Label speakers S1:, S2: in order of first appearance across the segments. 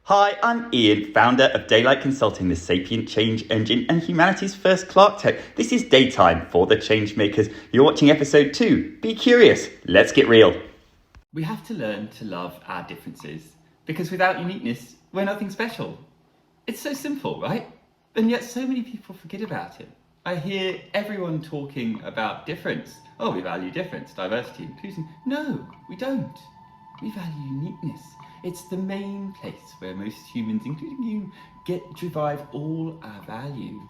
S1: Hi, I'm Ian, founder of Daylight Consulting, the sapient change engine and humanity's first Clarke tech. This is Daytime for the Changemakers. You're watching episode 2. Be curious. Let's get real.
S2: We have to learn to love our differences, because without uniqueness, we're nothing special. It's so simple, right? And yet so many people forget about it. I hear everyone talking about difference. Oh, we value difference, diversity, inclusion. No, we don't. We value uniqueness. It's the main place where most humans, including you, derive all our value.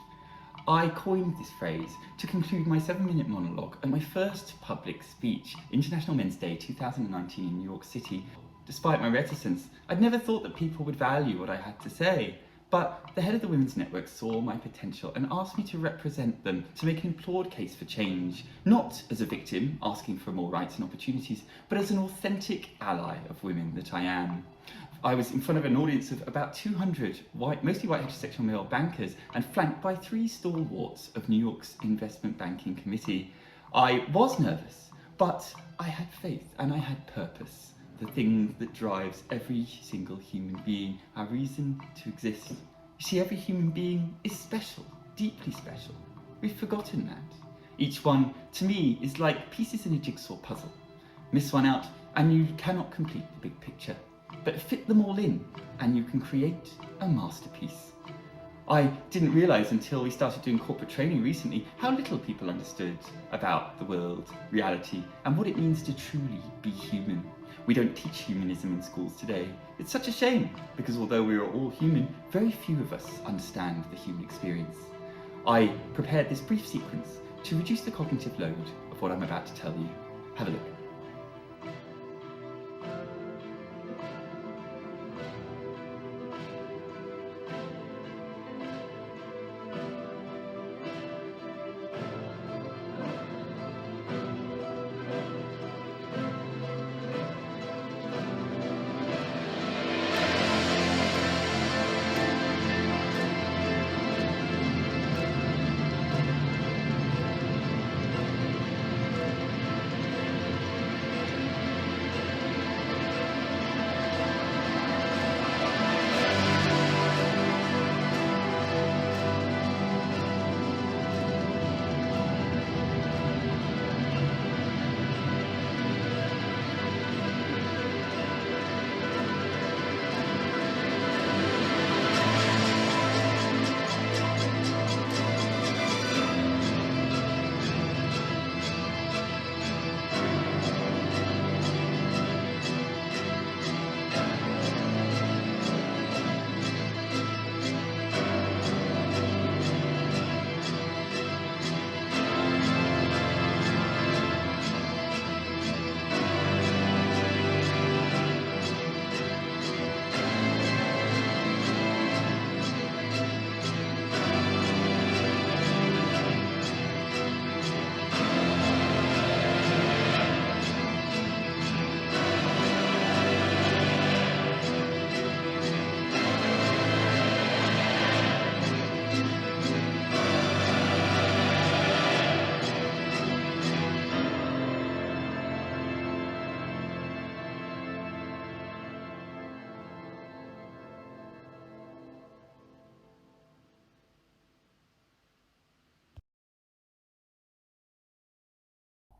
S2: I coined this phrase to conclude my 7-minute monologue at my first public speech, International Men's Day 2019 in New York City. Despite my reticence, I'd never thought that people would value what I had to say. But the head of the Women's Network saw my potential and asked me to represent them, to make an implored case for change, not as a victim asking for more rights and opportunities, but as an authentic ally of women that I am. I was in front of an audience of about 200 mostly white heterosexual male bankers and flanked by 3 stalwarts of New York's investment banking committee. I was nervous, but I had faith and I had purpose. The thing that drives every single human being, our reason to exist. You see, every human being is special, deeply special. We've forgotten that. Each one, to me, is like pieces in a jigsaw puzzle. Miss one out and you cannot complete the big picture. But fit them all in and you can create a masterpiece. I didn't realise until we started doing corporate training recently how little people understood about the world, reality, and what it means to truly be human. We don't teach humanism in schools today. It's such a shame, because although we are all human, very few of us understand the human experience. I prepared this brief sequence to reduce the cognitive load of what I'm about to tell you. Have a look.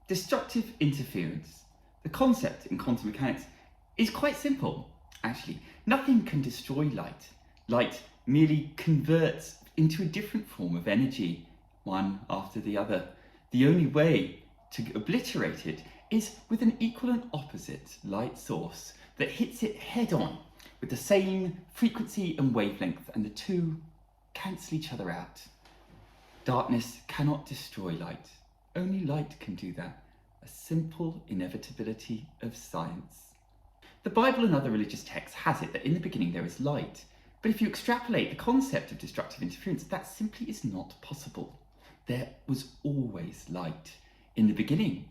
S2: Destructive interference. The concept in quantum mechanics is quite simple, actually. Nothing can destroy light. Light merely converts into a different form of energy, one after the other. The only way to obliterate it is with an equal and opposite light source that hits it head on with the same frequency and wavelength, and the two cancel each other out. Darkness cannot destroy light. Only light can do that. A simple inevitability of science. The Bible and other religious texts has it that in the beginning there is light. But if you extrapolate the concept of destructive interference, that simply is not possible. There was always light. In the beginning,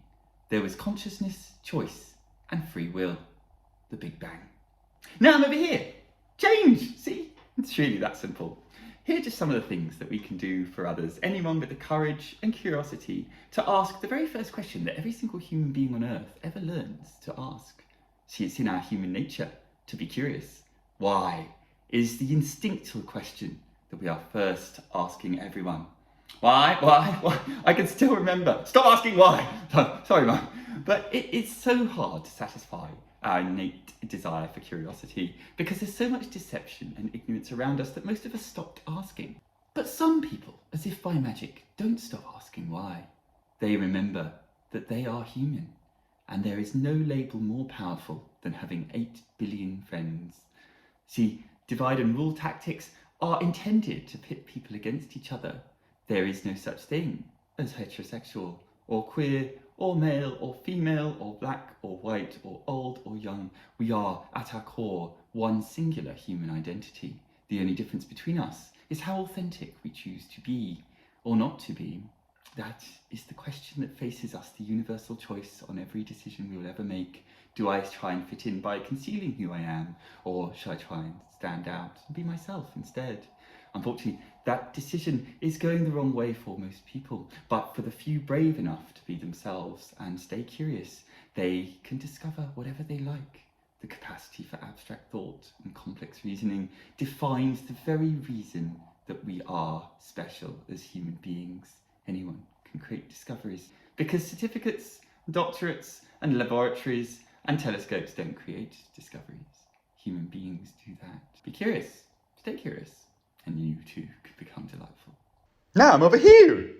S2: there was consciousness, choice, and free will. The Big Bang. Now I'm over here. Change! See? It's really that simple. Here are just some of the things that we can do for others, anyone with the courage and curiosity to ask the very first question that every single human being on earth ever learns to ask. See, it's in our human nature to be curious. Why? is the instinctual question that we are first asking everyone. Why? I can still remember. Stop asking why. Sorry, Mum. But it's so hard to satisfy our innate desire for curiosity because there's so much deception and ignorance around us that most of us stopped asking. But some people, as if by magic, don't stop asking why. They remember that they are human, and there is no label more powerful than having 8 billion friends. See, divide and rule tactics are intended to pit people against each other. There is no such thing as heterosexual, or queer, or male, or female, or black, or white, or old, or young. We are, at our core, one singular human identity. The only difference between us is how authentic we choose to be, or not to be. That is the question that faces us, the universal choice on every decision we will ever make. Do I try and fit in by concealing who I am, or shall I try and stand out and be myself instead? Unfortunately, that decision is going the wrong way for most people, but for the few brave enough to be themselves and stay curious, they can discover whatever they like. The capacity for abstract thought and complex reasoning defines the very reason that we are special as human beings. Anyone can create discoveries because certificates, doctorates, and laboratories and telescopes don't create discoveries. Human beings do that. Be curious, stay curious, and you too could become delightful.
S1: Now I'm over here.